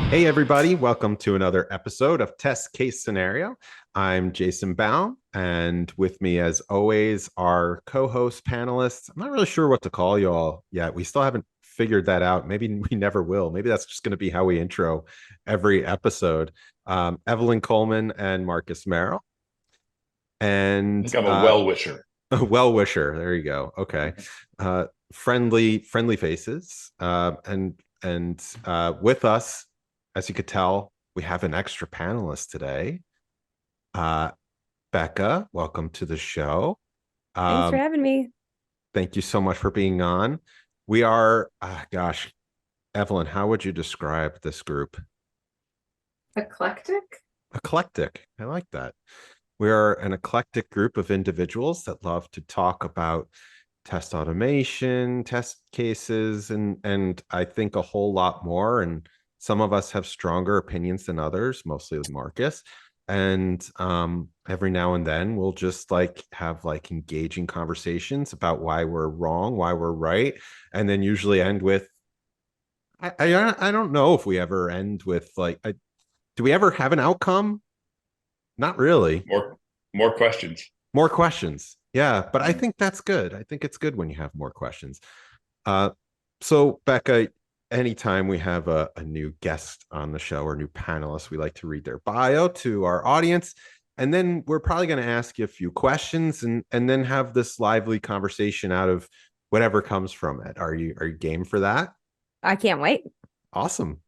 Hey, everybody. Welcome to another episode of Test Case Scenario. I'm Jason Baum, and with me, as always, our co host panelists. I'm not really sure what to call you all yet. We still haven't figured that out. Maybe we never will. Maybe that's just going to be how we intro every episode. Evelyn Coleman and Marcus Merrell. I And think I'm a well-wisher. a well wisher. There you go. Okay. Friendly faces. And with us, as you could tell, we have an extra panelist today. Uh, Bekah, welcome to the show. Thanks for Um, having me. Thank you so much for being on. We are, gosh, Evelyn, how would you describe this group? Eclectic? Eclectic. I like that. We are an eclectic group of individuals that love to talk about test automation, test cases, and I think a whole lot more. And some of us have stronger opinions than others, mostly with Marcus. And every now and then we'll just have engaging conversations about why we're wrong, why we're right, and then usually end with I don't know if we ever end with do we ever have an outcome? Not really. More questions. More questions. Yeah, but I think that's good. I think it's good when you have more questions. Uh, so Bekah, anytime we have a new guest on the show or new panelist, we like to read their bio to our audience. And then we're probably going to ask you a few questions and then have this lively conversation out of whatever comes from it. Are you game for that? I can't wait. Awesome.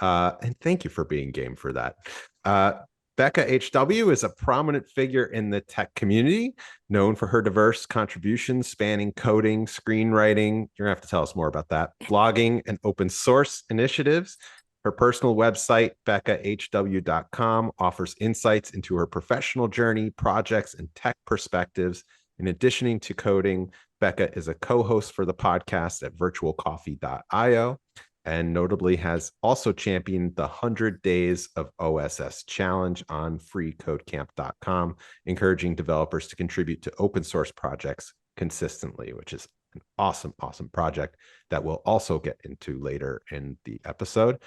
And thank you for being game for that. Uh, BekahHW is a prominent figure in the tech community, known for her diverse contributions spanning coding, screenwriting. You're going to have to tell us more about that, blogging, and open source initiatives. Her personal website, BekahHW.com, offers insights into her professional journey, projects, and tech perspectives. In addition to coding, Bekah is a co-host for the podcast at virtualcoffee.io and notably has also championed the 100 Days of OSS challenge on freecodecamp.com, encouraging developers to contribute to open source projects consistently, which is an awesome, awesome project that we'll also get into later in the episode.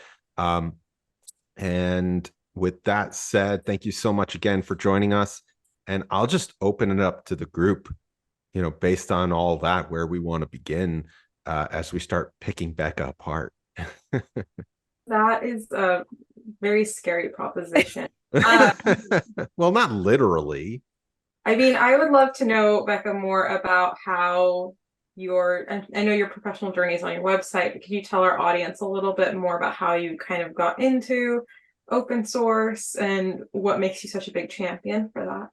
And with that said, thank you so much again for joining us. And I'll just open it up to the group, based on all that, where we want to begin as we start picking Bekah apart. That is a very scary proposition. Well, not literally. I mean, I would love to know, Bekah, more about how I know your professional journey is on your website, but could you tell our audience a little bit more about how you kind of got into open source and what makes you such a big champion for that?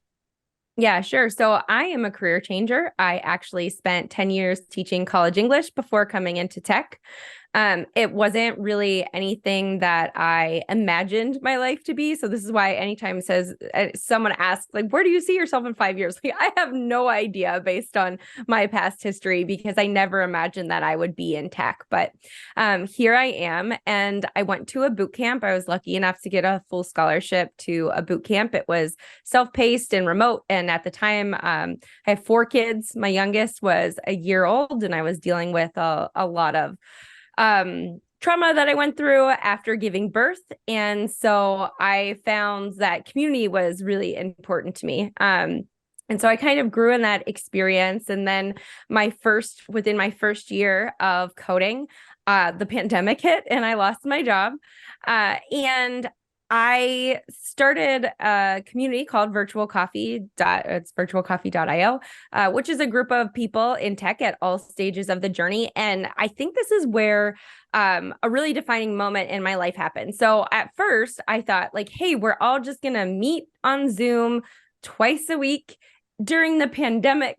Yeah, sure. So I am a career changer. I actually spent 10 years teaching college English before coming into tech. It wasn't really anything that I imagined my life to be. So this is why anytime someone asks, like, where do you see yourself in 5 years? Like, I have no idea based on my past history because I never imagined that I would be in tech. But here I am, and I went to a boot camp. I was lucky enough to get a full scholarship to a boot camp. It was self-paced and remote. And at the time, I have 4 kids. My youngest was a year old, and I was dealing with a lot of trauma that I went through after giving birth. And so I found that community was really important to me. And so I kind of grew in that experience. And then within my first year of coding, the pandemic hit and I lost my job. And I started a community called Virtual Coffee. It's virtualcoffee.io, which is a group of people in tech at all stages of the journey. And I think this is where a really defining moment in my life happened. So at first I thought like, hey, we're all just going to meet on Zoom twice a week during the pandemic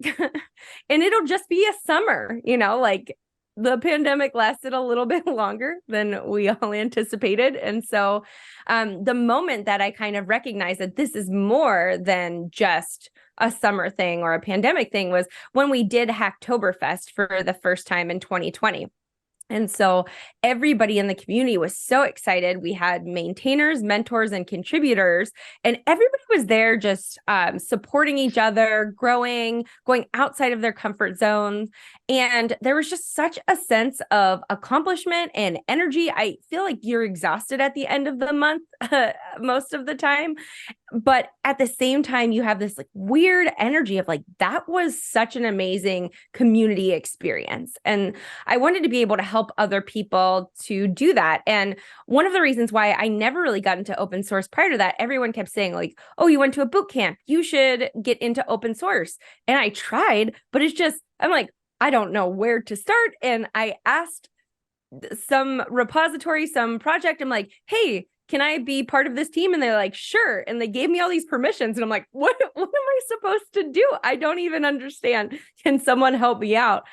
and it'll just be a summer, like the pandemic lasted a little bit longer than we all anticipated. And so the moment that I kind of recognized that this is more than just a summer thing or a pandemic thing was when we did Hacktoberfest for the first time in 2020. And so everybody in the community was so excited. We had maintainers, mentors, and contributors, and everybody was there just supporting each other, growing, going outside of their comfort zones. And there was just such a sense of accomplishment and energy. I feel like you're exhausted at the end of the month most of the time. But at the same time, you have this like weird energy of like, that was such an amazing community experience. And I wanted to be able to help other people to do that. And one of the reasons why I never really got into open source prior to that, everyone kept saying like, oh, you went to a boot camp, you should get into open source. And I tried, but it's just, I'm like, I don't know where to start. And I asked some repository, some project, I'm like, hey, can I be part of this team? And they're like, sure. And they gave me all these permissions. And I'm like, what am I supposed to do? I don't even understand. Can someone help me out?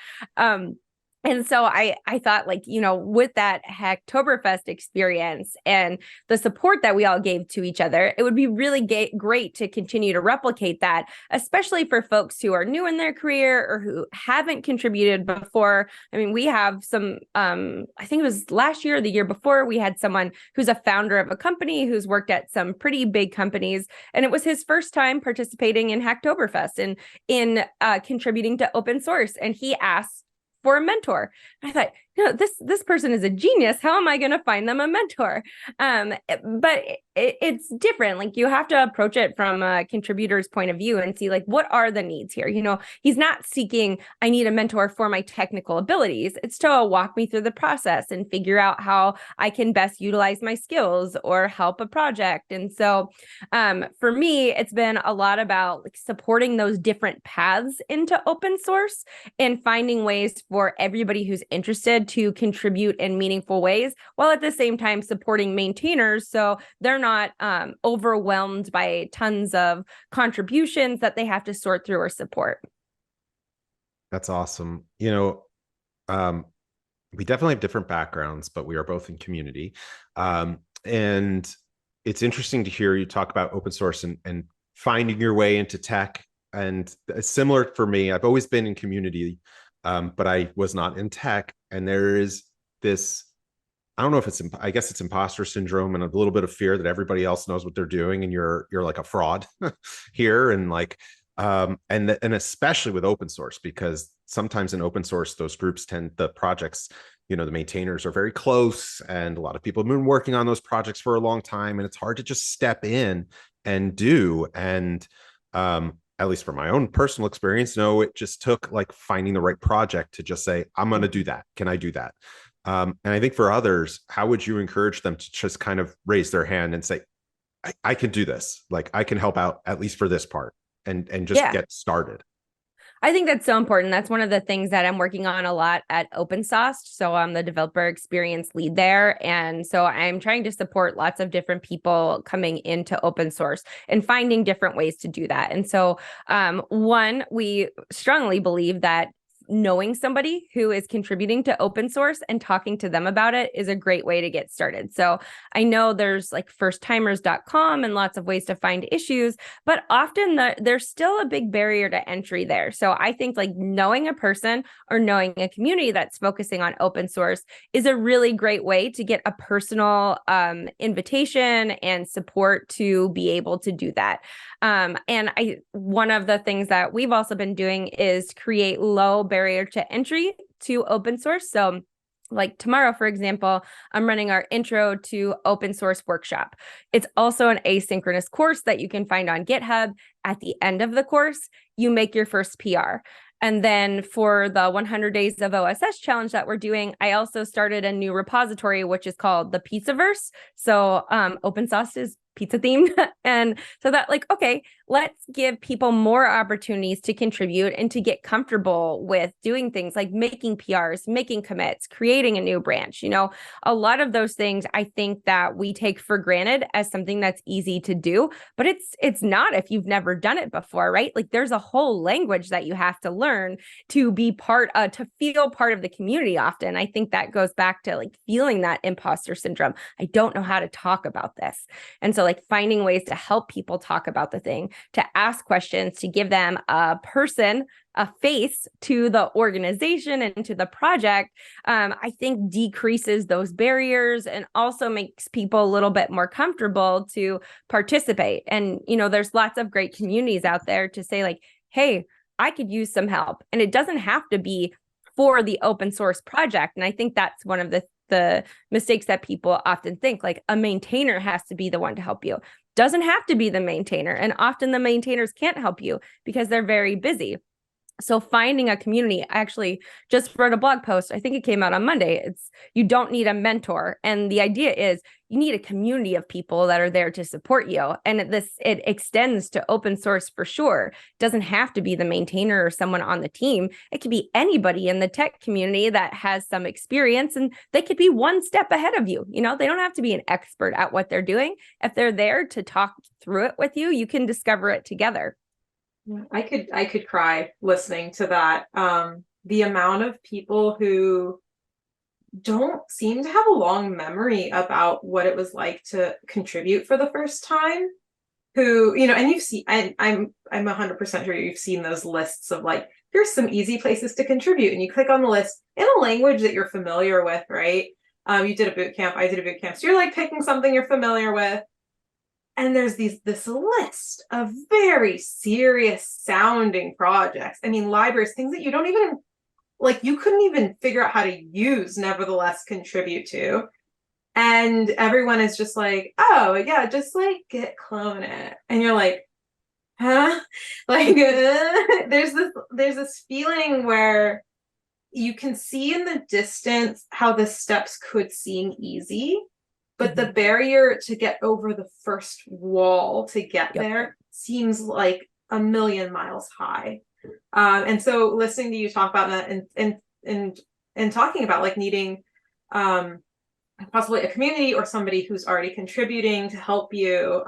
And so I thought like, you know, with that Hacktoberfest experience and the support that we all gave to each other, it would be really great to continue to replicate that, especially for folks who are new in their career or who haven't contributed before. I mean, we have some, I think it was last year or the year before, we had someone who's a founder of a company who's worked at some pretty big companies. And it was his first time participating in Hacktoberfest and in contributing to open source. And he asked for a mentor. I thought, you know, this person is a genius. How am I going to find them a mentor? But it's different. Like you have to approach it from a contributor's point of view and see like, what are the needs here? You know, he's not seeking, I need a mentor for my technical abilities. It's to walk me through the process and figure out how I can best utilize my skills or help a project. And so for me, it's been a lot about like supporting those different paths into open source and finding ways for everybody who's interested to contribute in meaningful ways, while at the same time supporting maintainers so they're not overwhelmed by tons of contributions that they have to sort through or support. That's awesome. You know, we definitely have different backgrounds, but we are both in community. And it's interesting to hear you talk about open source and finding your way into tech. And it's similar for me. I've always been in community, but I was not in tech. And there is this, I don't know if it's, I guess it's imposter syndrome and a little bit of fear that everybody else knows what they're doing and you're like a fraud here. And like, and especially with open source, because sometimes in open source, those groups the projects, you know, the maintainers are very close and a lot of people have been working on those projects for a long time and it's hard to just step in and do. And, at least from my own personal experience, no, it just took like finding the right project to just say, I'm going to do that. Can I do that? And I think for others, how would you encourage them to just kind of raise their hand and say, I can do this. Like I can help out at least for this part and just get started. I think that's so important. That's one of the things that I'm working on a lot at OpenSauce. So I'm the developer experience lead there. And so I'm trying to support lots of different people coming into open source and finding different ways to do that. And so one, we strongly believe that knowing somebody who is contributing to open source and talking to them about it is a great way to get started. So I know there's like firsttimers.com and lots of ways to find issues, but often there's still a big barrier to entry there. So I think like knowing a person or knowing a community that's focusing on open source is a really great way to get a personal invitation and support to be able to do that. And one of the things that we've also been doing is create low barrier to entry to open source. So like tomorrow, for example, I'm running our intro to open source workshop. It's also an asynchronous course that you can find on GitHub. At the end of the course, you make your first PR. And then for the 100 Days of OSS challenge that we're doing, I also started a new repository, which is called the Pizzaverse. So OpenSauce is pizza themed. And so that like, okay, let's give people more opportunities to contribute and to get comfortable with doing things like making PRs, making commits, creating a new branch. You know, a lot of those things I think that we take for granted as something that's easy to do, but it's not if you've never done it before, right? Like there's a whole language that you have to learn to be to feel part of the community often. I think that goes back to like feeling that imposter syndrome. I don't know how to talk about this. And so so like finding ways to help people talk about the thing, to ask questions, to give them a person, a face to the organization and to the project, I think decreases those barriers and also makes people a little bit more comfortable to participate. And, there's lots of great communities out there to say like, hey, I could use some help. And it doesn't have to be for the open source project. And I think that's one of the mistakes that people often think, like a maintainer has to be the one to help you. Doesn't have to be the maintainer. And often the maintainers can't help you because they're very busy. So finding a community, I actually just wrote a blog post. I think it came out on Monday. You don't need a mentor. And the idea is you need a community of people that are there to support you. And it extends to open source for sure. It doesn't have to be the maintainer or someone on the team. It could be anybody in the tech community that has some experience, and they could be one step ahead of you. They don't have to be an expert at what they're doing. If they're there to talk through it with you, you can discover it together. I could cry listening to that. The amount of people who don't seem to have a long memory about what it was like to contribute for the first time, who, and you've seen, I'm 100% sure you've seen those lists of like, here's some easy places to contribute, and you click on the list in a language that you're familiar with, right? You did a boot camp, I did a boot camp, so you're like picking something you're familiar with. And there's this list of very serious sounding projects. I mean, libraries, things that you don't even, like, you couldn't even figure out how to use, nevertheless contribute to. And everyone is just like, oh, yeah, just like git clone it. And you're like, huh? Like, there's this feeling where you can see in the distance how the steps could seem easy. But the barrier to get over the first wall to get there seems like a million miles high. And so listening to you talk about that and talking about like needing possibly a community or somebody who's already contributing to help you,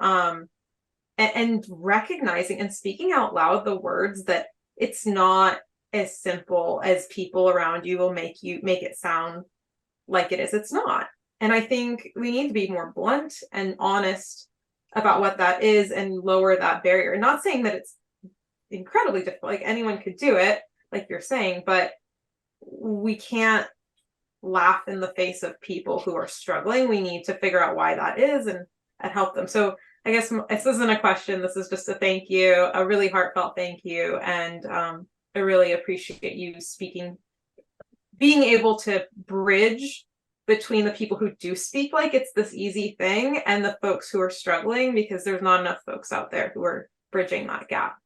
and recognizing and speaking out loud the words that it's not as simple as people around you will make it sound like it is. It's not. And I think we need to be more blunt and honest about what that is and lower that barrier. Not saying that it's incredibly difficult, like anyone could do it, like you're saying, but we can't laugh in the face of people who are struggling. We need to figure out why that is and help them. So I guess this isn't a question. This is just a thank you, a really heartfelt thank you. And I really appreciate you being able to bridge between the people who do speak like it's this easy thing and the folks who are struggling, because there's not enough folks out there who are bridging that gap.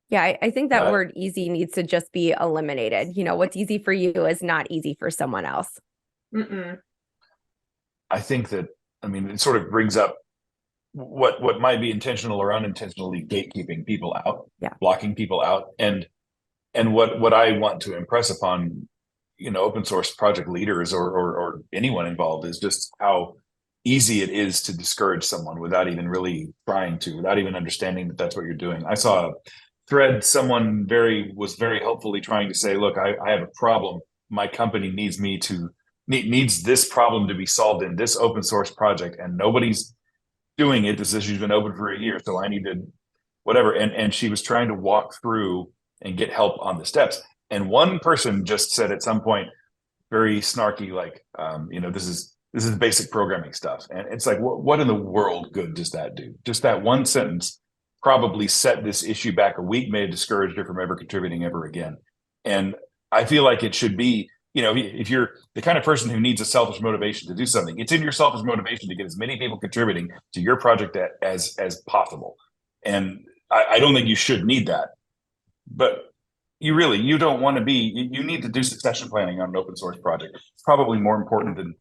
Yeah, I think that word easy needs to just be eliminated. What's easy for you is not easy for someone else. I think that, it sort of brings up what might be intentional or unintentionally gatekeeping people out, blocking people out. And what I want to impress upon open source project leaders or anyone involved is just how easy it is to discourage someone without even really trying to, without even understanding that that's what you're doing. I saw a thread, someone was very helpfully trying to say, look, I have a problem. My company needs this problem to be solved in this open source project, and nobody's doing it. This issue's been open for a year, so I need to whatever. And she was trying to walk through and get help on the steps. And one person just said at some point, very snarky, like, this is basic programming stuff. And it's like, what in the world good does that do? Just that one sentence probably set this issue back a week, may have discouraged her from ever contributing ever again. And I feel like it should be, if you're the kind of person who needs a selfish motivation to do something, it's in your selfish motivation to get as many people contributing to your project as possible. And I don't think you should need that. But you don't want to you need to do succession planning on an open source project. It's probably more important than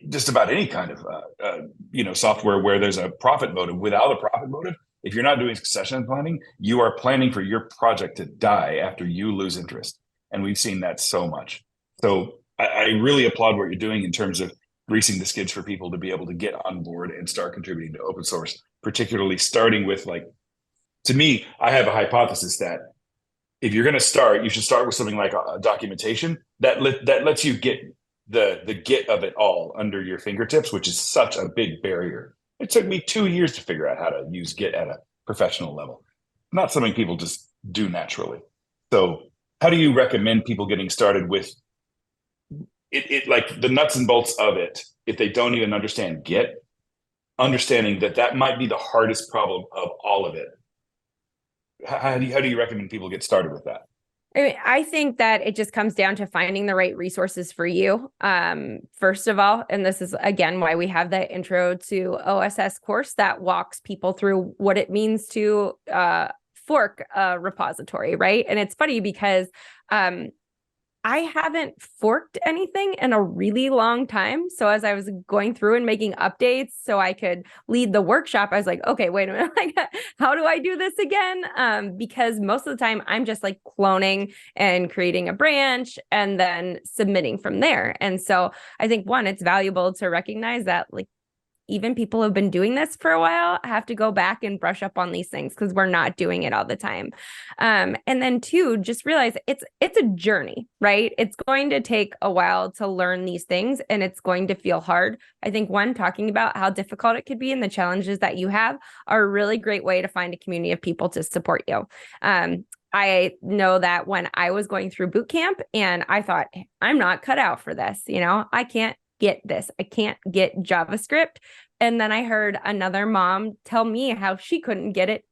just about any kind of software where there's a profit motive. Without a profit motive, if you're not doing succession planning, you are planning for your project to die after you lose interest. And we've seen that so much. So I really applaud what you're doing in terms of greasing the skids for people to be able to get on board and start contributing to open source, particularly starting with, like, to me, I have a hypothesis that if you're going to start, you should start with something like a documentation that lets you get the git of it all under your fingertips, which is such a big barrier. It took me 2 years to figure out how to use Git at a professional level. Not something people just do naturally. So how do you recommend people getting started with it, like the nuts and bolts of it, if they don't even understand Git, understanding that might be the hardest problem of all of it? How do you recommend people get started with that? I think that it just comes down to finding the right resources for you. First of all, and this is again why we have the intro to OSS course that walks people through what it means to fork a repository, right? And it's funny because I haven't forked anything in a really long time. So as I was going through and making updates so I could lead the workshop, I was like, okay, wait a minute, like, how do I do this again? Because most of the time I'm just like cloning and creating a branch and then submitting from there. And so I think one, it's valuable to recognize that like even people who have been doing this for a while have to go back and brush up on these things because we're not doing it all the time. And then two, just realize it's a journey, right? It's going to take a while to learn these things and it's going to feel hard. I think one, talking about how difficult it could be and the challenges that you have are a really great way to find a community of people to support you. I know that when I was going through boot camp and I thought, I'm not cut out for this, I can't get this. I can't get JavaScript. And then I heard another mom tell me how she couldn't get it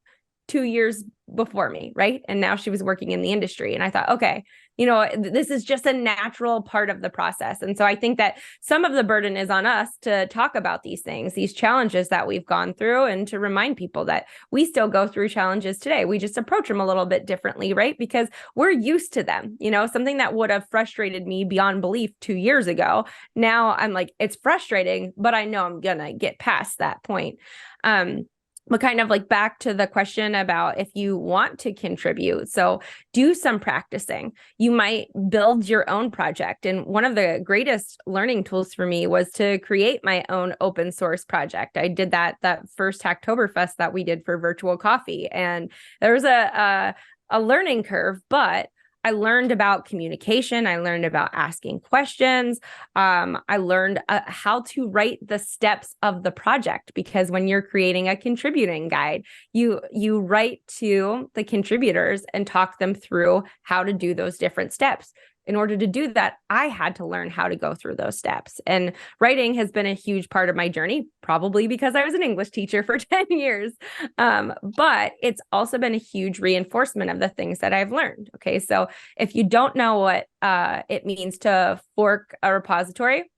2 years before me, right? And now she was working in the industry. And I thought, okay, this is just a natural part of the process. And so I think that some of the burden is on us to talk about these things, these challenges that we've gone through, and to remind people that we still go through challenges today. We just approach them a little bit differently, right? Because we're used to them. Something that would have frustrated me beyond belief 2 years ago. Now I'm like, it's frustrating, but I know I'm gonna get past that point. But kind of like back to the question about if you want to contribute. So do some practicing. You might build your own project. And one of the greatest learning tools for me was to create my own open source project. I did that first Hacktoberfest that we did for Virtual Coffee. And there was a learning curve, but I learned about communication. I learned about asking questions. I learned how to write the steps of the project, because when you're creating a contributing guide, you write to the contributors and talk them through how to do those different steps. In order to do that, I had to learn how to go through those steps. And writing has been a huge part of my journey, probably because I was an English teacher for 10 years. But it's also been a huge reinforcement of the things that I've learned. Okay, so if you don't know what it means to fork a repository,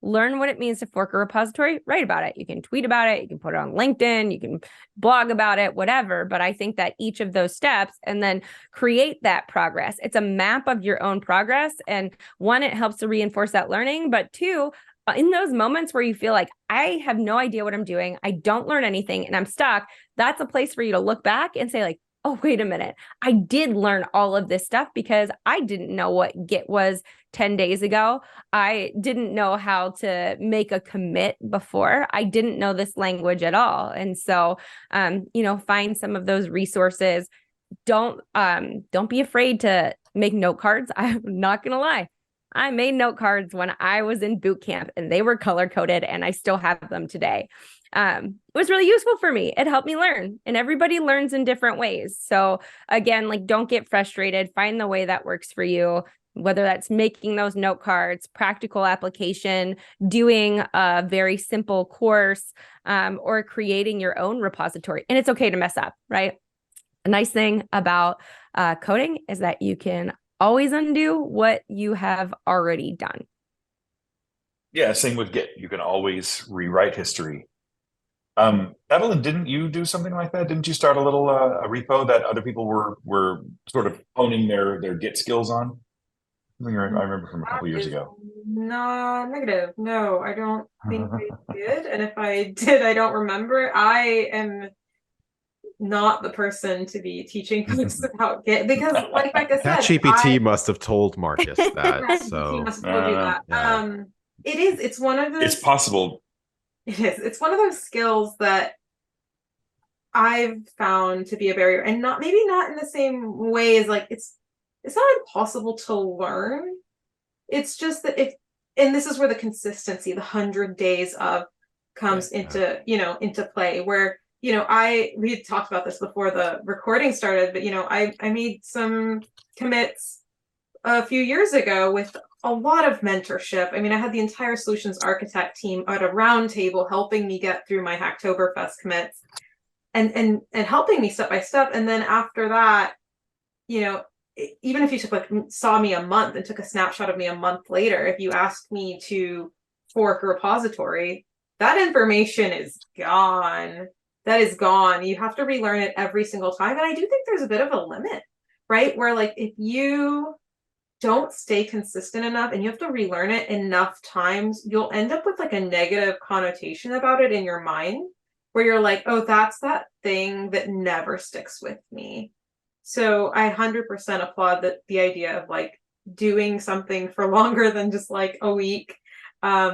learn what it means to fork a repository, write about it. You can tweet about it. You can put it on LinkedIn. You can blog about it, whatever. But I think that each of those steps, and then create that progress. It's a map of your own progress. And one, it helps to reinforce that learning. But two, in those moments where you feel like I have no idea what I'm doing, I don't learn anything and I'm stuck, that's a place for you to look back and say like, oh, wait a minute, I did learn all of this stuff because I didn't know what Git was 10 days ago. I didn't know how to make a commit before. I didn't know this language at all. And so, find some of those resources. Don't be afraid to make note cards. I'm not going to lie. I made note cards when I was in boot camp and they were color coded and I still have them today. It was really useful for me. It helped me learn, and everybody learns in different ways. So again, like, don't get frustrated. Find the way that works for you, whether that's making those note cards, practical application, doing a very simple course, or creating your own repository. And it's okay to mess up, right? A nice thing about coding is that you can always undo what you have already done. Yeah, same with Git. You can always rewrite history. Evelyn, didn't you do something like that? Didn't you start a little a repo that other people were sort of honing their Git skills on? I remember from a couple years ago. No, negative. No, I don't think I did. And if I did, I don't remember. I am not the person to be teaching folks about Git, because like Bekah said, ChatGPT must have told Marcus that. He must have told you that. Yeah. It's one of those. It's possible. It is. It's one of those skills that I've found to be a barrier, and maybe not in the same way as like it's not impossible to learn. It's just that and this is where the consistency, the 100 days of comes into play, where we had talked about this before the recording started, but I made some commits a few years ago with a lot of mentorship. I mean, I had the entire solutions architect team at a round table helping me get through my Hacktoberfest commits and helping me step by step. And then after that, even if you saw me a month and took a snapshot of me a month later, if you asked me to fork a repository, that information is gone. That is gone. You have to relearn it every single time. And I do think there's a bit of a limit, right? Where if you don't stay consistent enough and you have to relearn it enough times, you'll end up with a negative connotation about it in your mind, where you're like, oh, that's that thing that never sticks with me. So I 100% applaud the idea of doing something for longer than just a week,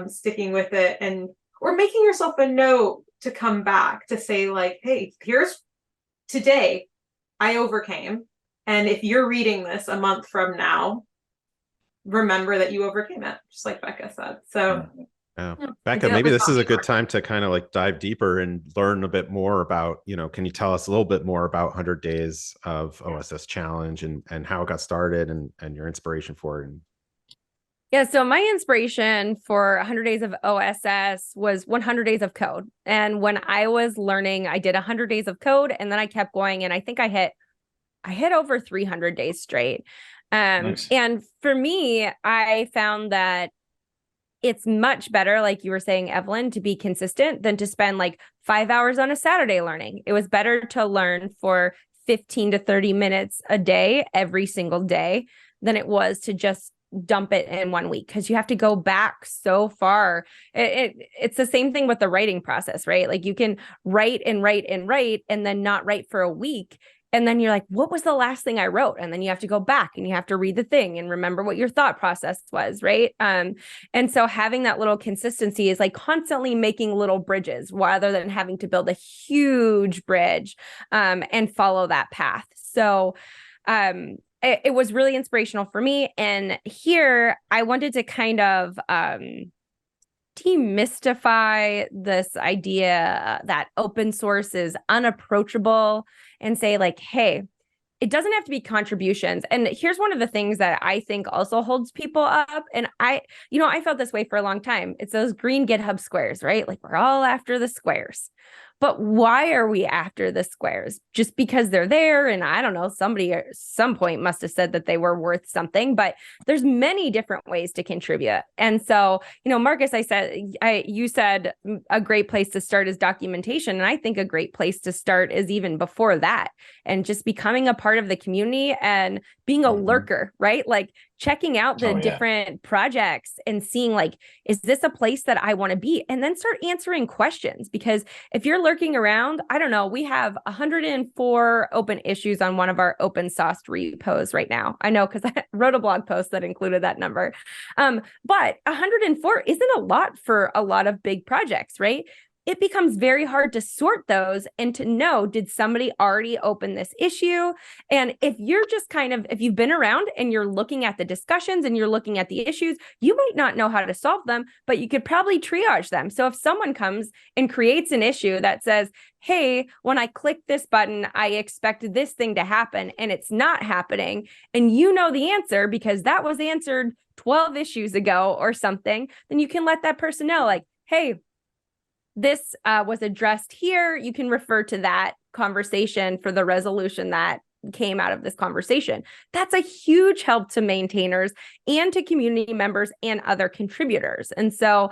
sticking with it, or making yourself a note to come back to say hey, here's today I overcame. And if you're reading this a month from now, remember that you overcame it, just like Bekah said. So Bekah, maybe this is a good time to kind of dive deeper and learn a bit more about, can you tell us a little bit more about 100 Days of OSS Challenge and how it got started and your inspiration for it? Yeah, so my inspiration for 100 Days of OSS was 100 Days of Code. And when I was learning, I did 100 Days of Code, and then I kept going, and I think I hit over 300 days straight. Nice. And for me, I found that it's much better, like you were saying, Evelyn, to be consistent than to spend 5 hours on a Saturday learning. It was better to learn for 15 to 30 minutes a day, every single day, than it was to just dump it in 1 week, because you have to go back so far. It's the same thing with the writing process, right? You can write and write and write and then not write for a week. And then you're like, what was the last thing I wrote? And then you have to go back and you have to read the thing and remember what your thought process was, right? And so having that little consistency is constantly making little bridges rather than having to build a huge bridge and follow that path. So it was really inspirational for me. And here I wanted to kind of demystify this idea that open source is unapproachable and say hey, it doesn't have to be contributions. And here's one of the things that I think also holds people up. And I felt this way for a long time. It's those green GitHub squares, right? We're all after the squares. But why are we after the squares? Just because they're there? And I don't know, somebody at some point must have said that they were worth something, but there's many different ways to contribute. And so, Marcus, you said a great place to start is documentation. And I think a great place to start is even before that, and just becoming a part of the community and being a lurker, right? Checking out the different projects and seeing is this a place that I want to be? And then start answering questions, because if you're lurking around, I don't know, we have 104 open issues on one of our open source repos right now. I know, because I wrote a blog post that included that number. But 104 isn't a lot for a lot of big projects, right? It becomes very hard to sort those and to know, did somebody already open this issue? And if you're just if you've been around and you're looking at the discussions and you're looking at the issues, you might not know how to solve them, but you could probably triage them. So if someone comes and creates an issue that says, hey, when I click this button, I expected this thing to happen and it's not happening, and you know the answer because that was answered 12 issues ago or something, then you can let that person know, hey, this was addressed here. You can refer to that conversation for the resolution that came out of this conversation. That's a huge help to maintainers and to community members and other contributors. And so,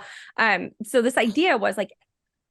so this idea was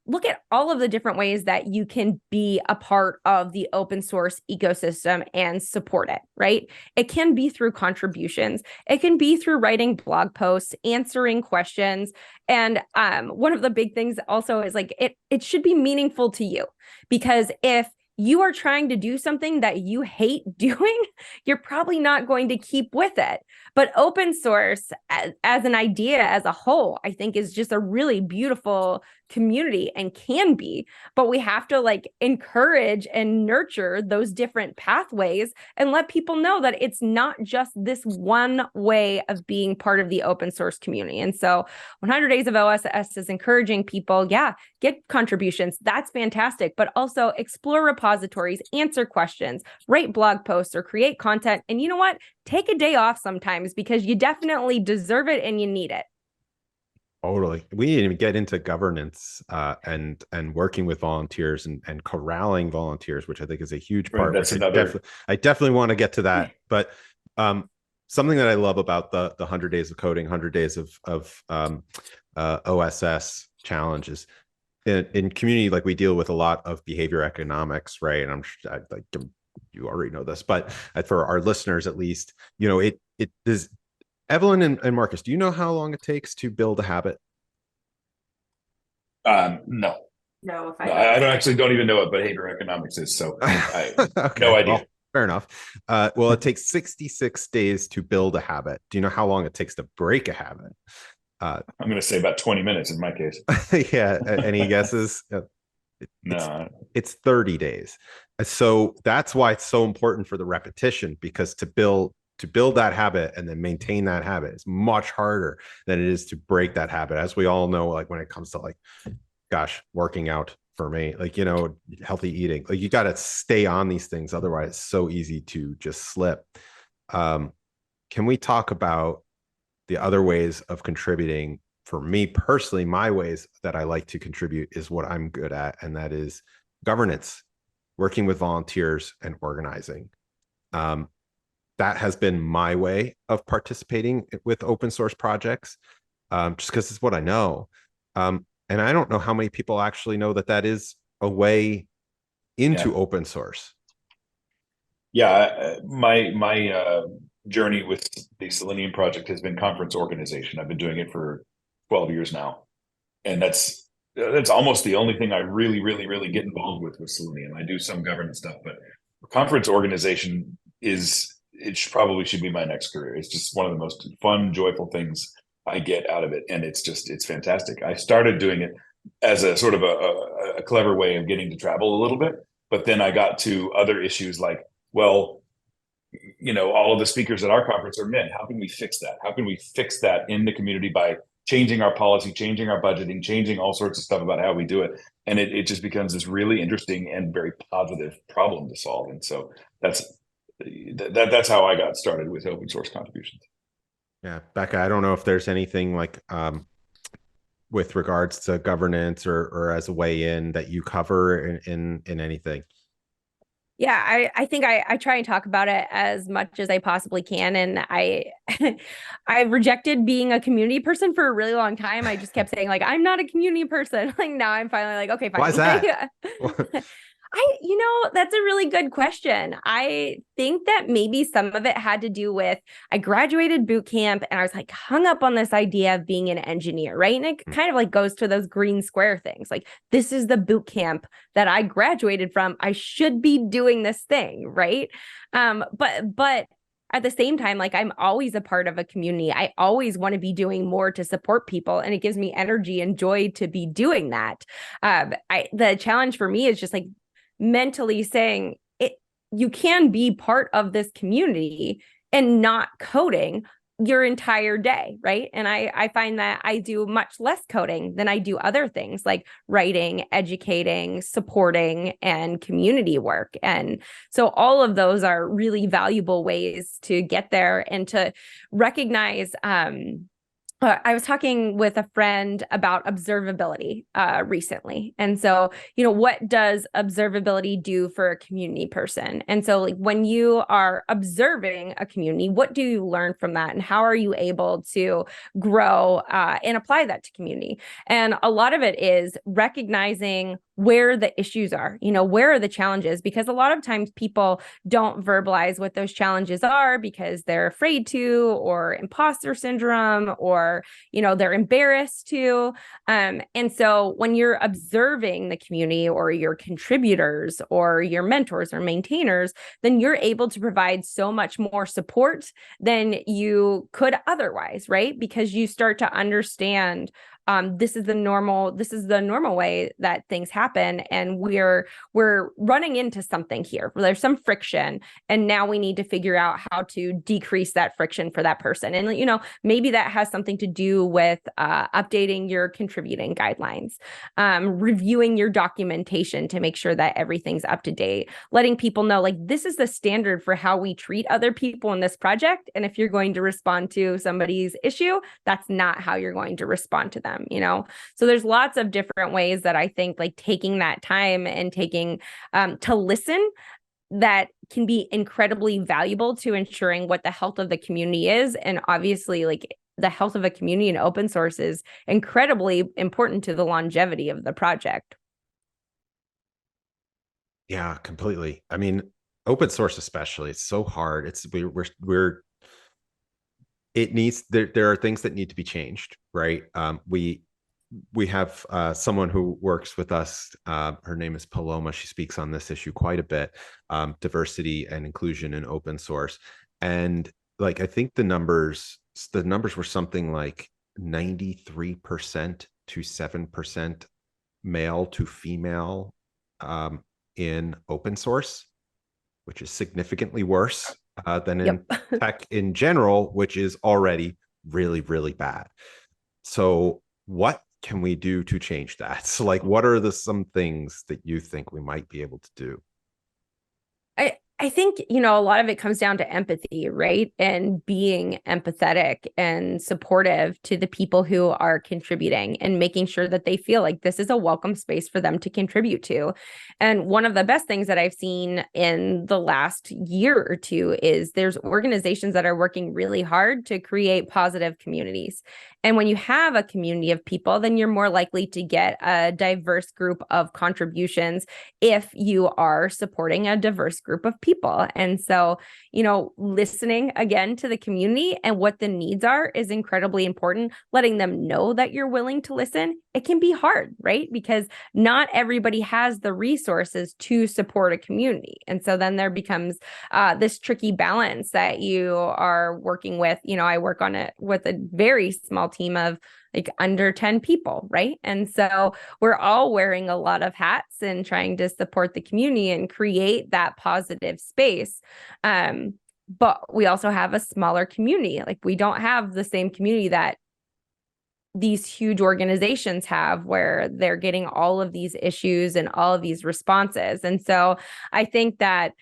look at all of the different ways that you can be a part of the open source ecosystem and support it, right? It can be through contributions. It can be through writing blog posts, answering questions. And one of the big things also is it should be meaningful to you, because if you are trying to do something that you hate doing, you're probably not going to keep with it. But open source as an idea as a whole, I think, is just a really beautiful community and can be, but we have to like encourage and nurture those different pathways and let people know that it's not just this one way of being part of the open source community. And so 100 Days of OSS is encouraging people, get contributions. That's fantastic, but also explore repositories, answer questions, write blog posts, or create content. And you know what? Take a day off sometimes because you definitely deserve it and you need it. Totally. We didn't even get into governance and working with volunteers and corralling volunteers, which I think is a huge part. That's I definitely want to get to that. But something that I love about the 100 Days of Coding, 100 Days of OSS challenges in community, like we deal with a lot of behavior economics, right? And like you already know this, but for our listeners at least, it is. Evelyn and Marcus, do you know how long it takes to build a habit? No. No, I don't even know what behavior economics is, so okay, no idea. Well, fair enough. Well, it takes 66 days to build a habit. Do you know how long it takes to break a habit? I'm going to say about 20 minutes in my case. Yeah. Any guesses? No. It's 30 days. So that's why it's so important for the repetition, because to build that habit and then maintain that habit is much harder than it is to break that habit. As we all know, like when it comes to like, gosh, working out for me, like, healthy eating, like you got to stay on these things. Otherwise it's so easy to just slip. Can we talk about the other ways of contributing? For me personally, my ways that I like to contribute is what I'm good at. And that is governance, working with volunteers and organizing. That has been my way of participating with open source projects, just because it's what I know. And I don't know how many people actually know that is a way into open source. Yeah, my journey with the Selenium project has been conference organization. I've been doing it for 12 years now. And that's almost the only thing I really, really, really get involved with Selenium. I do some governance stuff, but conference organization probably should be my next career. It's just one of the most fun, joyful things I get out of it. And it's fantastic. I started doing it as a sort of a clever way of getting to travel a little bit. But then I got to other issues like, well, all of the speakers at our conference are men. How can we fix that? How can we fix that in the community by changing our policy, changing our budgeting, changing all sorts of stuff about how we do it? And it just becomes this really interesting and very positive problem to solve. And so that's how I got started with open source contributions. Yeah, Bekah, I don't know if there's anything like with regards to governance or as a way in that you cover in anything. Yeah, I think I try and talk about it as much as I possibly can. And I rejected being a community person for a really long time. I just kept saying like, I'm not a community person. Like now I'm finally like, okay, fine. Why is that? That's a really good question. I think that maybe some of it had to do with I graduated boot camp and I was like hung up on this idea of being an engineer, right? And it kind of like goes to those green square things. Like this is the boot camp that I graduated from. I should be doing this thing, right? But at the same time, like I'm always a part of a community. I always want to be doing more to support people, and it gives me energy and joy to be doing that. The challenge for me is just like mentally saying you can be part of this community and not coding your entire day, right? And I find that I do much less coding than I do other things like writing, educating, supporting, and community work. And so all of those are really valuable ways to get there and to recognize I was talking with a friend about observability recently. And so, what does observability do for a community person? And so like when you are observing a community, what do you learn from that? And how are you able to grow and apply that to community? And a lot of it is recognizing where the issues are, where are the challenges? Because a lot of times people don't verbalize what those challenges are because they're afraid to, or imposter syndrome, or, they're embarrassed to. And so when you're observing the community or your contributors or your mentors or maintainers, then you're able to provide so much more support than you could otherwise, right? Because you start to understand this is the normal way that things happen, and we're running into something here. There's some friction, and now we need to figure out how to decrease that friction for that person. And maybe that has something to do with updating your contributing guidelines, reviewing your documentation to make sure that everything's up to date, letting people know like this is the standard for how we treat other people in this project, and if you're going to respond to somebody's issue, that's not how you're going to respond to them. So there's lots of different ways that I think like taking that time and taking to listen, that can be incredibly valuable to ensuring what the health of the community is. And obviously, like the health of a community in open source is incredibly important to the longevity of the project. Yeah, completely. I mean, open source especially, it's so hard. There are things that need to be changed, right? We have someone who works with us. Her name is Paloma. She speaks on this issue quite a bit, diversity and inclusion in open source. And like, I think the numbers were something like 93% to 7% male to female in open source, which is significantly worse than in tech in general, which is already really, really bad. So what can we do to change that? So like, what are some things that you think we might be able to do? I think, a lot of it comes down to empathy, right? And being empathetic and supportive to the people who are contributing, and making sure that they feel like this is a welcome space for them to contribute to. And one of the best things that I've seen in the last year or two is there's organizations that are working really hard to create positive communities. And when you have a community of people, then you're more likely to get a diverse group of contributions if you are supporting a diverse group of people. And so, listening again to the community and what the needs are is incredibly important. Letting them know that you're willing to listen. It can be hard, right? Because not everybody has the resources to support a community. And so then there becomes this tricky balance that you are working with. I work on it with a very small team of like under 10 people, right? And so we're all wearing a lot of hats and trying to support the community and create that positive space. But we also have a smaller community. Like we don't have the same community that these huge organizations have, where they're getting all of these issues and all of these responses. And so I think that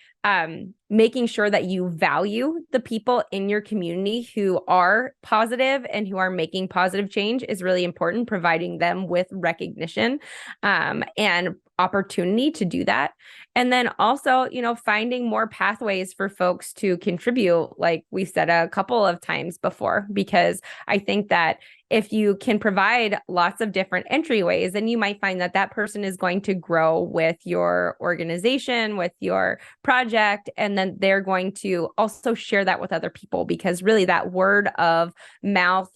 making sure that you value the people in your community who are positive and who are making positive change is really important, providing them with recognition and opportunity to do that. And then also, finding more pathways for folks to contribute, like we said a couple of times before, because I think that if you can provide lots of different entryways, then you might find that that person is going to grow with your organization, with your project, and then they're going to also share that with other people, because really that word of mouth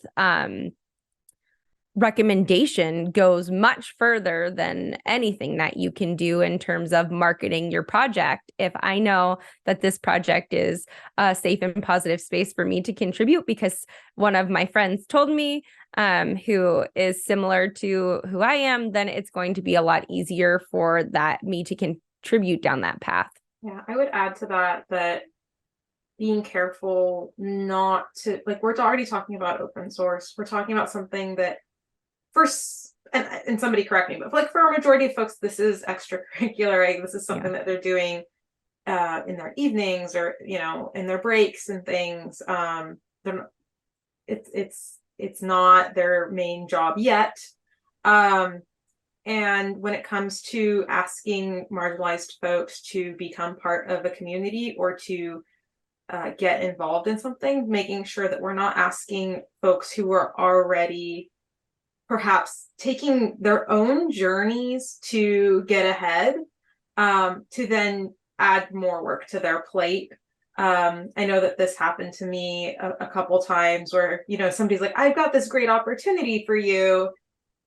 recommendation goes much further than anything that you can do in terms of marketing your project. If I know that this project is a safe and positive space for me to contribute because one of my friends told me, who is similar to who I am, then it's going to be a lot easier for me to contribute down that path. Yeah, I would add to that being careful not to, like, we're already talking about open source. We're talking about something that and somebody correct me, but like for a majority of folks, this is extracurricular, right? This is something that they're doing in their evenings or, in their breaks and things. It's not their main job yet. And when it comes to asking marginalized folks to become part of a community or to get involved in something, making sure that we're not asking folks who are already perhaps taking their own journeys to get ahead, to then add more work to their plate. I know that this happened to me a couple times where, somebody's like, I've got this great opportunity for you,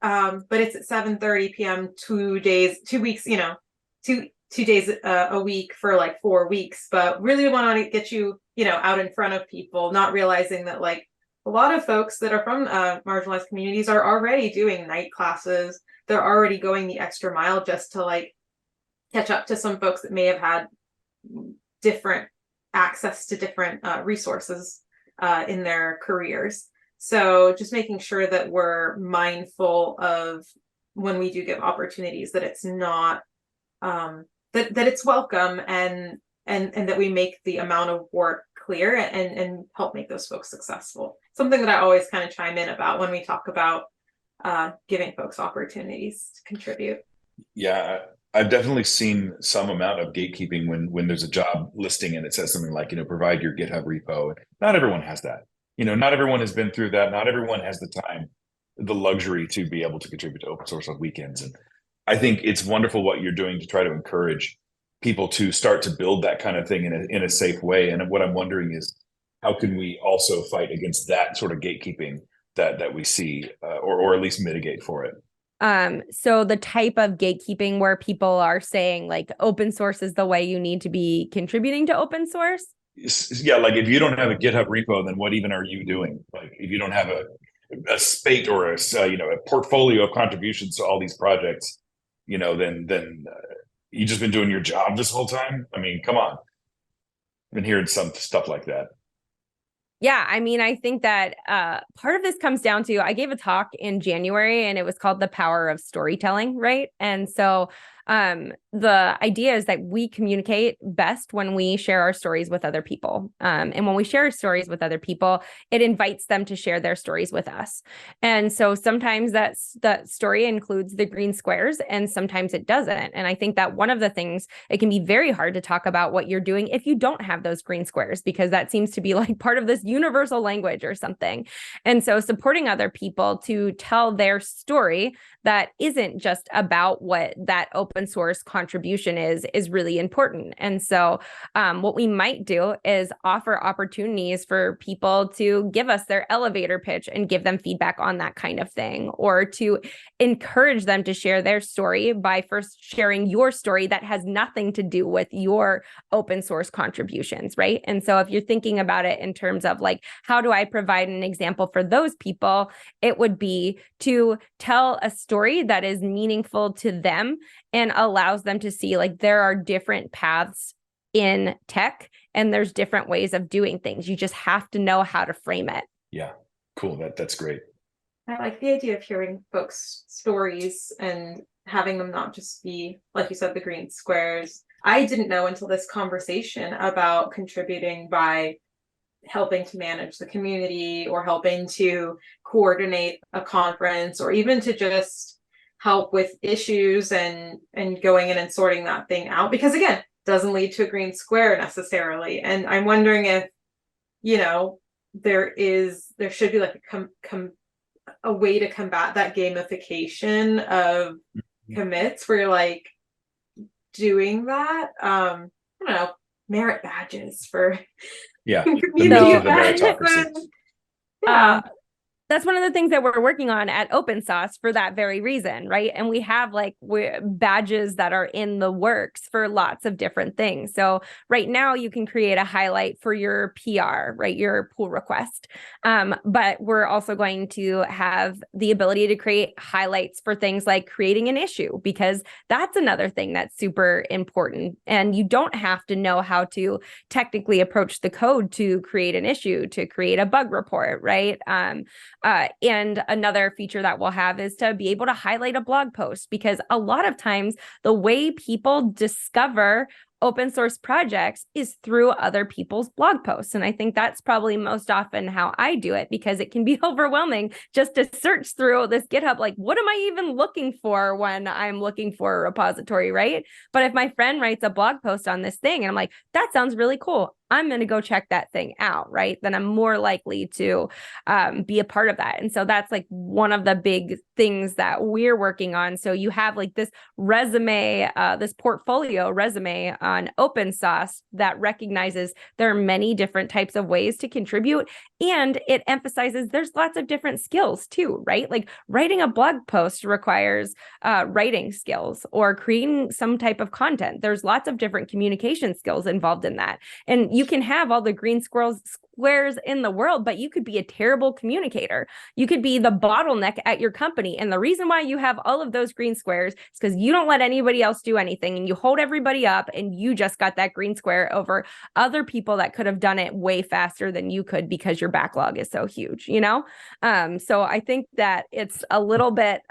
but it's at 7:30 p.m. 2 days, 2 weeks, 2 days a week for like 4 weeks, but really want to get you, out in front of people, not realizing that like, a lot of folks that are from marginalized communities are already doing night classes. They're already going the extra mile just to like catch up to some folks that may have had different access to different resources in their careers. So just making sure that we're mindful of when we do give opportunities, that it's not that it's welcome, and that we make the amount of work clear and help make those folks successful. Something that I always kind of chime in about when we talk about giving folks opportunities to contribute. Yeah, I've definitely seen some amount of gatekeeping when there's a job listing and it says something like, provide your GitHub repo. Not everyone has that. Not everyone has been through that. Not everyone has the time, the luxury to be able to contribute to open source on weekends. And I think it's wonderful what you're doing to try to encourage people to start to build that kind of thing in a safe way. And what I'm wondering is, how can we also fight against that sort of gatekeeping that we see, or at least mitigate for it? So the type of gatekeeping where people are saying like open source is the way you need to be contributing to open source. Yeah, like if you don't have a GitHub repo, then what even are you doing? Like if you don't have a spate or a portfolio of contributions to all these projects, then you just been doing your job this whole time. I mean, come on. I've been hearing some stuff like that. Yeah, I mean, I think that part of this comes down to, I gave a talk in January and it was called The Power of Storytelling, right? And so the idea is that we communicate best when we share our stories with other people. And when we share stories with other people, it invites them to share their stories with us. And so sometimes that story includes the green squares and sometimes it doesn't. And I think that one of the things, it can be very hard to talk about what you're doing if you don't have those green squares, because that seems to be like part of this universal language or something. And so supporting other people to tell their story that isn't just about what that open source contribution is really important. And so what we might do is offer opportunities for people to give us their elevator pitch and give them feedback on that kind of thing, or to encourage them to share their story by first sharing your story that has nothing to do with your open source contributions, right? And so if you're thinking about it in terms of like, how do I provide an example for those people? It would be to tell a story that is meaningful to them and allows them to see like there are different paths in tech and there's different ways of doing things. You just have to know how to frame it. Yeah, cool. That's great. I like the idea of hearing folks' stories and having them not just be, like you said, the green squares. I didn't know until this conversation about contributing by helping to manage the community or helping to coordinate a conference, or even to just help with issues and going in and sorting that thing out, because again, doesn't lead to a green square necessarily. And I'm wondering if there should be like a way to combat that gamification of commits where you're like doing that. I don't know, merit badges for the myth of the meritocracy. That's one of the things that we're working on at Open Sauce for that very reason, right? And we have like badges that are in the works for lots of different things. So right now you can create a highlight for your PR, right? Your pull request. But we're also going to have the ability to create highlights for things like creating an issue, because that's another thing that's super important. And you don't have to know how to technically approach the code to create an issue, to create a bug report, right? And another feature that we'll have is to be able to highlight a blog post, because a lot of times the way people discover open source projects is through other people's blog posts. And I think that's probably most often how I do it, because it can be overwhelming just to search through this GitHub. Like, what am I even looking for when I'm looking for a repository, right? But if my friend writes a blog post on this thing and I'm like, that sounds really cool, I'm going to go check that thing out, right? Then I'm more likely to be a part of that. And so that's like one of the big things that we're working on. So you have like this resume, this portfolio resume on Open Sauce that recognizes there are many different types of ways to contribute. And it emphasizes there's lots of different skills too, right? Like writing a blog post requires writing skills, or creating some type of content. There's lots of different communication skills involved in that. And you can have all the green squares in the world, but you could be a terrible communicator. You could be the bottleneck at your company. And the reason why you have all of those green squares is because you don't let anybody else do anything, and you hold everybody up, and you just got that green square over other people that could have done it way faster than you could because your backlog is so huge, you know? So I think that it's a little bit,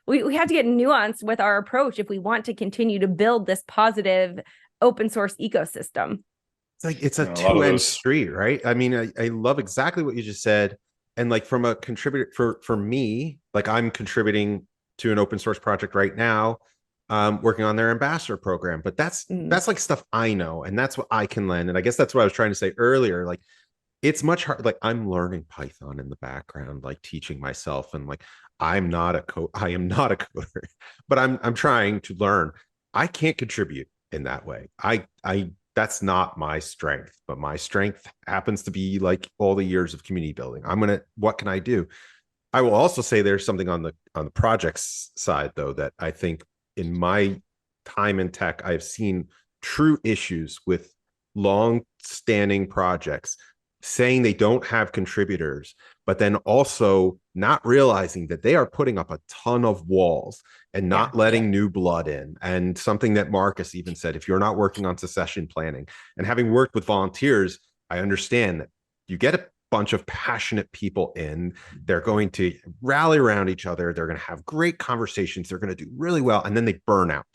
we have to get nuanced with our approach if we want to continue to build this positive open source ecosystem. It's like, it's a two-end street, right? I mean, I love exactly what you just said. And like from a contributor, for me, like I'm contributing to an open source project right now, working on their ambassador program, but that's like stuff I know, and that's what I can lend. And I guess that's what I was trying to say earlier. Like, it's much hard. Like, I'm learning Python in the background, like teaching myself, and like I am not a coder, but I'm trying to learn. I can't contribute in that way. I that's not my strength, but my strength happens to be like all the years of community building. What can I do? I will also say there's something on the projects side though, that I think in my time in tech, I've seen true issues with long-standing projects saying they don't have contributors, but then also not realizing that they are putting up a ton of walls and not letting new blood in. And something that Marcus even said, if you're not working on succession planning, and having worked with volunteers, I understand that you get a bunch of passionate people in, they're going to rally around each other, they're going to have great conversations, they're going to do really well, and then they burn out.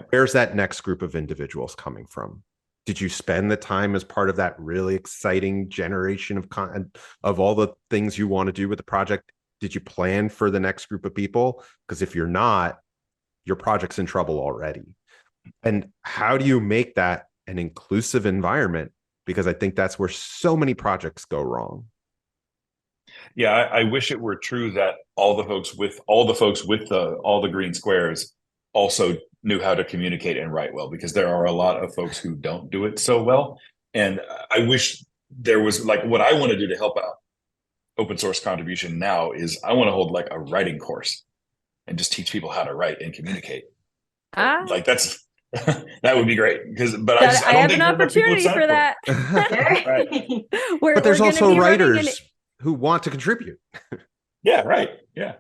Where's that next group of individuals coming from? Did you spend the time as part of that really exciting generation of content of all the things you want to do with the project? Did you plan for the next group of people? Because if you're not, your project's in trouble already. And how do you make that an inclusive environment? Because I think that's where so many projects go wrong. Yeah, I wish it were true that all the folks with all the green squares also knew how to communicate and write well, because there are a lot of folks who don't do it so well. And I wish there was, like, what I want to do to help out open source contribution now is I want to hold like a writing course and just teach people how to write and communicate. Like that's that would be great, but I have an opportunity for that. Right. But there's also writers who want to contribute. Yeah, right. Yeah.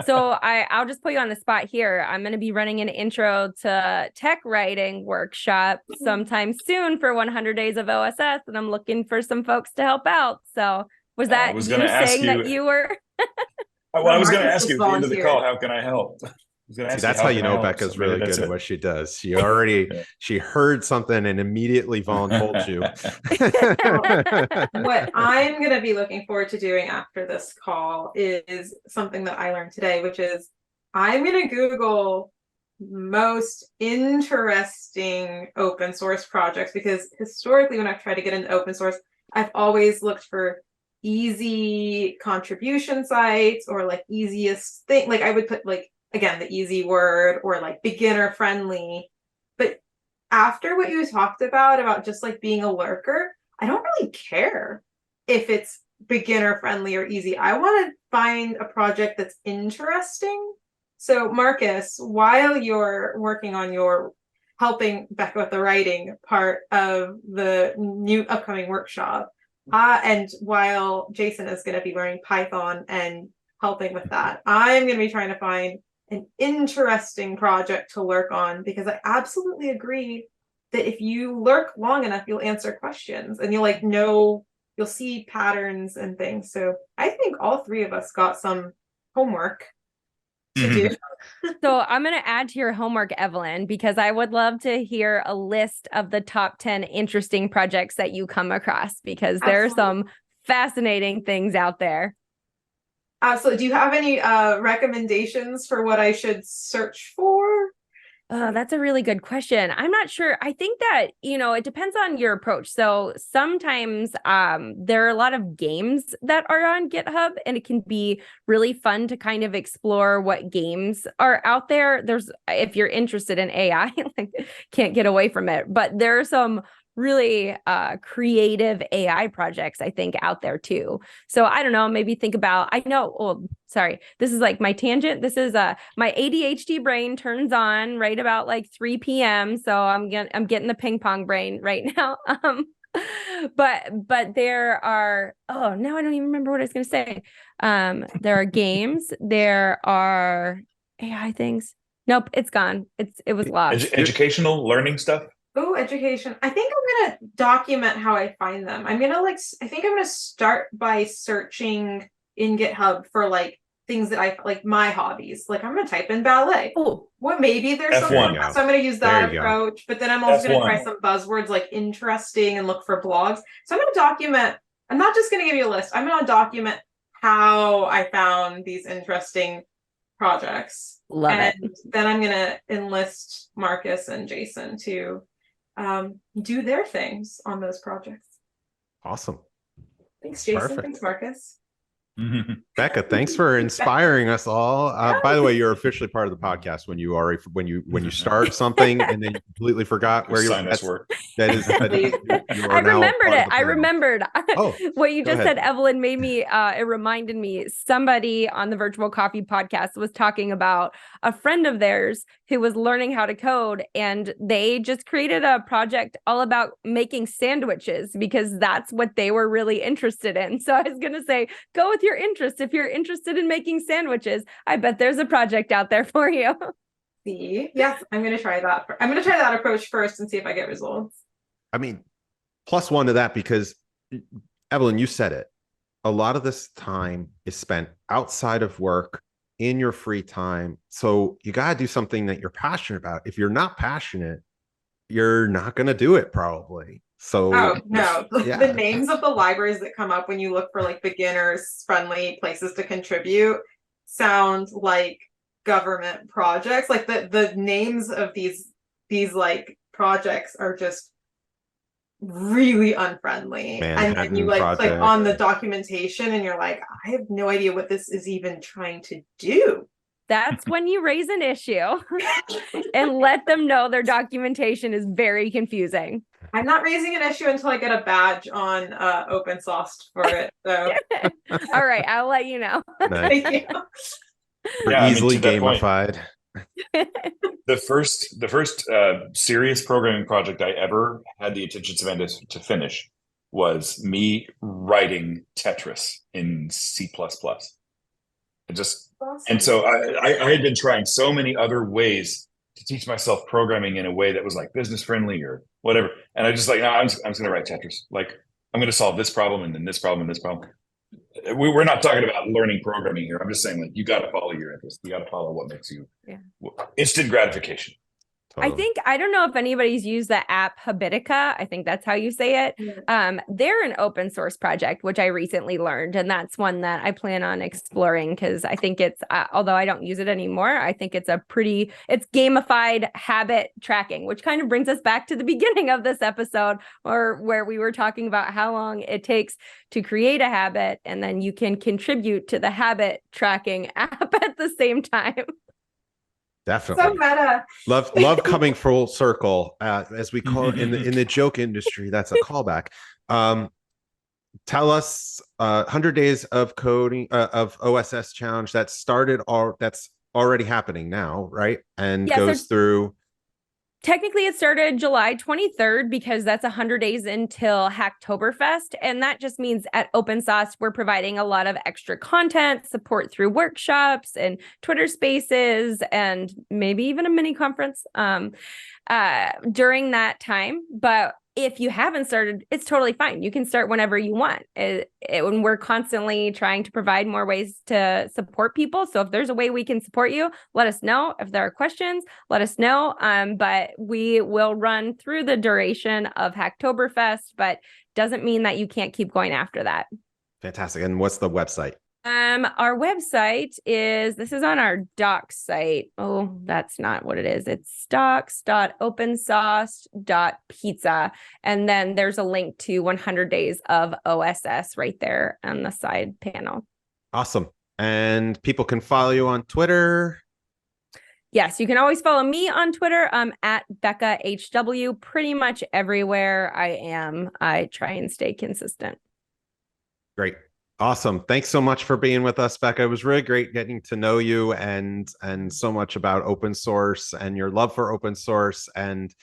So I'll just put you on the spot here. I'm going to be running an intro to tech writing workshop sometime soon for 100 Days of OSS, and I'm looking for some folks to help out. So was that you saying that you were? Well, I was going to ask you at the end of the call, how can I help? See, that's how you know Bekah's really good at what she does. She already she heard something and immediately volunteered you. What I'm going to be looking forward to doing after this call is something that I learned today, which is I'm going to Google most interesting open source projects, because historically when I've tried to get into open source, I've always looked for easy contribution sites, or like easiest thing. Like I would put like, again, the easy word, or like beginner friendly. But after what you talked about just like being a lurker, I don't really care if it's beginner friendly or easy. I want to find a project that's interesting. So Marcus, while you're working on your helping Bekah with the writing part of the new upcoming workshop, and while Jason is going to be learning Python and helping with that, I'm going to be trying to find an interesting project to lurk on, because I absolutely agree that if you lurk long enough, you'll answer questions and you'll see patterns and things. So I think all three of us got some homework to do. So I'm going to add to your homework, Evelyn, because I would love to hear a list of the top 10 interesting projects that you come across, because there are some fascinating things out there. So do you have any recommendations for what I should search for? That's a really good question. I'm not sure. I think that, it depends on your approach. So sometimes there are a lot of games that are on GitHub, and it can be really fun to kind of explore what games are out there. If you're interested in AI, can't get away from it. But there are some really creative AI projects, I think, out there too. So I don't know, maybe think about, I know, oh, sorry, this is like my tangent. This is my ADHD brain turns on right about like 3 p.m. So I'm getting the ping pong brain right now. But there are, oh, now I don't even remember what I was going to say. There are games, there are AI things. Nope, it's gone. It was lost. Educational learning stuff. Oh, education. I think I'm gonna document how I find them. I'm gonna I think I'm gonna start by searching in GitHub for like things that I like, my hobbies. Like I'm gonna type in ballet. Oh, Well, maybe there's F1. something. So I'm gonna use that There you go. approach. But then I'm also gonna try F1. some buzzwords like interesting and look for blogs. So I'm gonna document. I'm not just gonna give you a list. I'm gonna document how I found these interesting projects. love it. And then I'm gonna enlist Marcus and Jason to do their things on those projects. Awesome. Thanks, Jason. Perfect. Thanks, Marcus. Bekah, thanks for inspiring us all. By the way, you're officially part of the podcast when you start something and then you completely forgot where you're. That is, you are I now remembered part of it. the I panel. remembered. Oh, what you go just ahead. said, Evelyn, made me. It reminded me. Somebody on the Virtual Coffee podcast was talking about a friend of theirs who was learning how to code, and they just created a project all about making sandwiches because that's what they were really interested in. So I was going to say, go with your interest. If you're interested in making sandwiches, I bet there's a project out there for you. See, yes, I'm gonna try that. I'm gonna try that approach first and see if I get results. I mean, +1 to that because Evelyn, you said it. A lot of this time is spent outside of work in your free time. So you got to do something that you're passionate about. If you're not passionate, you're not going to do it probably. So Oh no, yeah. The names of the libraries that come up when you look for like beginners friendly places to contribute sound like government projects. Like the names of these like projects are just really unfriendly. And then you like click on the documentation and you're like, I have no idea what this is even trying to do. That's when you raise an issue and let them know their documentation is very confusing. I'm not raising an issue until I get a badge on open source for it. So all right, I'll let you know. Nice. thank you. We're easily gamified. The first serious programming project I ever had the attention span to finish was me writing Tetris in C++. And so I had been trying so many other ways to teach myself programming in a way that was like business friendly or whatever. And I just like, no, I'm just going to write Tetris. Like I'm going to solve this problem and then this problem and this problem. We're not talking about learning programming here. I'm just saying, like, you got to follow your interest. You got to follow what makes you instant gratification. Totally. I don't know if anybody's used the app Habitica. I think that's how you say it. Yeah. They're an open source project, which I recently learned. And that's one that I plan on exploring because I think it's, although I don't use it anymore, I think it's it's gamified habit tracking, which kind of brings us back to the beginning of this episode or where we were talking about how long it takes to create a habit. And then you can contribute to the habit tracking app at the same time. Definitely. So meta. Love coming full circle, as we call it in the joke industry. That's a callback. Tell us 100 days of coding of OSS challenge that started that's already happening now, right? And goes through. Technically, it started July 23rd because that's 100 days until Hacktoberfest. And that just means at Open Sauce, we're providing a lot of extra content, support through workshops and Twitter spaces, and maybe even a mini conference during that time. But if you haven't started, it's totally fine. You can start whenever you want. When we're constantly trying to provide more ways to support people. So if there's a way we can support you, let us know. If there are questions, let us know. But we will run through the duration of Hacktoberfest, but doesn't mean that you can't keep going after that. Fantastic. And what's the website? Our website this is on our docs site. Oh, that's not what it is. It's docs.opensauce.pizza. And then there's a link to 100 days of OSS right there on the side panel. Awesome. And people can follow you on Twitter. Yes, you can always follow me on Twitter. At BekahHW. Pretty much everywhere I am, I try and stay consistent. Great. Awesome. Thanks so much for being with us, Bekah. It was really great getting to know you and so much about open source and your love for open source. And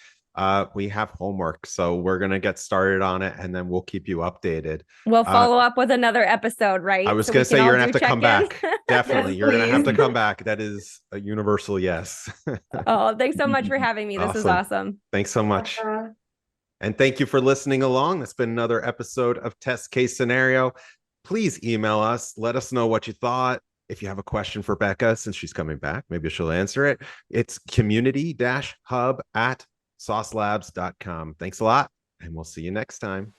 we have homework, so we're going to get started on it, and then we'll keep you updated. We'll follow up with another episode, right? I was going to say you're going to have to come back. Definitely. Yes, You're going to have to please. come back. That is a universal yes. Oh, thanks so much for having me. This is awesome. Thanks so much. And thank you for listening along. That's been another episode of Test Case Scenario. Please email us. Let us know what you thought. If you have a question for Bekah, since she's coming back, maybe she'll answer it. It's community-hub@saucelabs.com. Thanks a lot, and we'll see you next time.